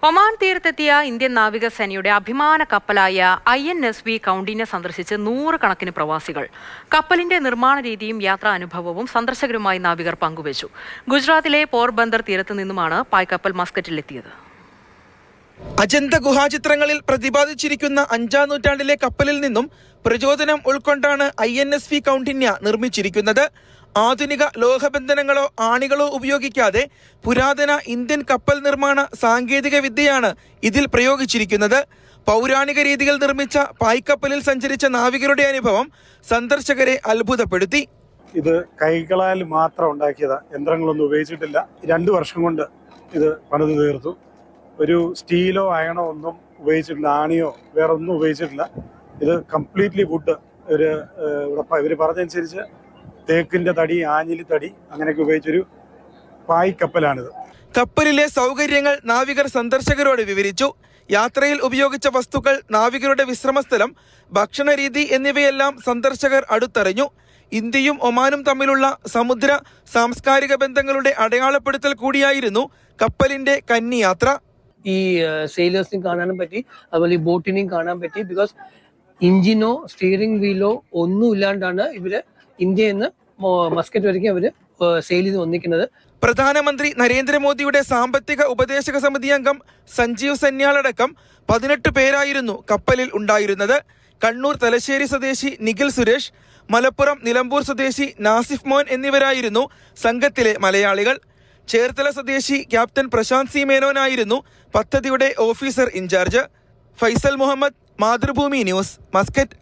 Oman തീരത്തെത്തിയ Indian നാവികസേനയുടെ അഭിമാന കപ്പലായ INSV കൗണ്ടിനെ സന്ദർശിച്ച് 100 കണക്കിന് പ്രവാസികൾ. കപ്പലിന്റെ നിർമ്മാണ രീതിയും യാത്രാ അനുഭവവും സന്ദർശകരുമായി നാവികർ പങ്കുവച്ചു. ഗുജറാത്തിലെ പോർബന്ദർ തീരത്ത് നിന്നുമാണ് പായ്ക്കപ്പൽ മസ്കറ്റിലെത്തിയത്. അജന്ത ഗുഹാചിത്രങ്ങളിൽ പ്രതിപാദിച്ചിരിക്കുന്ന 5ാം നൂറ്റാണ്ടിലെ കപ്പലിൽ നിന്നും പ്രചോദനം ഉൾക്കൊണ്ടാണ് INSV കൗണ്ടിന്യ നിർമ്മിച്ചിരിക്കുന്നത്. ആധുനിക ലോഹബന്ധനങ്ങളോ ആണികളോ ഉപയോഗിക്കാതെ പുരാതന ഇന്ത്യൻ കപ്പൽ നിർമ്മാണ സാങ്കേതിക വിദ്യയാണ് ഇതിൽ പ്രയോഗിച്ചിരിക്കുന്നത്. പൗരാണിക രീതികൾ നിർമ്മിച്ച പായ്ക്കപ്പലിൽ സഞ്ചരിച്ച നാവികരുടെ അനുഭവം സന്ദർശകരെ അത്ഭുതപ്പെടുത്തി. ഇത് കൈകളാൽ മാത്രം ഉണ്ടാക്കിയതാ, യന്ത്രങ്ങളൊന്നും ഉപയോഗിച്ചിട്ടില്ല. 2 വർഷം കൊണ്ട് ഇത് പണിത് തീർത്തു. ഒരു സ്റ്റീലോ അയണോ ഒന്നും ഉപയോഗിച്ചിട്ടില്ല, ആണിയോ വേറെ ഒന്നും ഉപയോഗിച്ചിട്ടില്ല. ഇത് കംപ്ലീറ്റ്ലി വുഡ്. ഇവർ പറഞ്ഞനുസരിച്ച് തേക്കിന്റെ തടി, ആഞ്ഞിലി തടി അങ്ങനെയൊക്കെ ഉപയോഗിച്ചൊരു പായ്ക്കപ്പലാണിത്. കപ്പലിലെ സൗകര്യങ്ങൾ നാവികർ സന്ദർശകരോട് വിവരിച്ചു. യാത്രയിൽ ഉപയോഗിച്ച വസ്തുക്കൾ, നാവികരുടെ വിശ്രമസ്ഥലം, ഭക്ഷണ രീതി എന്നിവയെല്ലാം സന്ദർശകർ അടുത്തറിഞ്ഞു. ഇന്ത്യയും ഒമാനും തമ്മിലുള്ള സമുദ്ര സാംസ്കാരിക ബന്ധങ്ങളുടെ അടയാളപ്പെടുത്തൽ കൂടിയായിരുന്നു കപ്പലിന്റെ കന്നി യാത്ര. ഈ സെയിലേഴ്സിനും കാണാനും പറ്റി, അതുപോലെ ഈ ബോട്ടിനെയും കാണാൻ പറ്റി. ബിക്കോസ് എഞ്ചിനോ സ്റ്റിയറിംഗ് വീലോ ഒന്നും ഇല്ലാണ്ടാണ് ഇവര് ഇന്ത്യയിൽ നിന്ന് മസ്കറ്റ് വരയ്ക്കും അവര് സെയിൽ ചെയ്ത് വന്നിരിക്കുന്നത്. പ്രധാനമന്ത്രി നരേന്ദ്രമോദിയുടെ സാമ്പത്തിക ഉപദേശക സമിതി അംഗം സഞ്ജീവ് സന്യാൾ അടക്കം 18 പേരായിരുന്നു കപ്പലിൽ ഉണ്ടായിരുന്നത്. കണ്ണൂർ തലശ്ശേരി സ്വദേശി നിഖിൽ സുരേഷ്, മലപ്പുറം നിലമ്പൂർ സ്വദേശി നാസിഫ് മോൻ എന്നിവരായിരുന്നു സംഘത്തിലെ മലയാളികൾ. ചേർത്തല സ്വദേശി ക്യാപ്റ്റൻ പ്രശാന്ത് സി മേനോനായിരുന്നു പദ്ധതിയുടെ officer in charge. Faisal Muhammad, Mathrubhumi news, Muscat.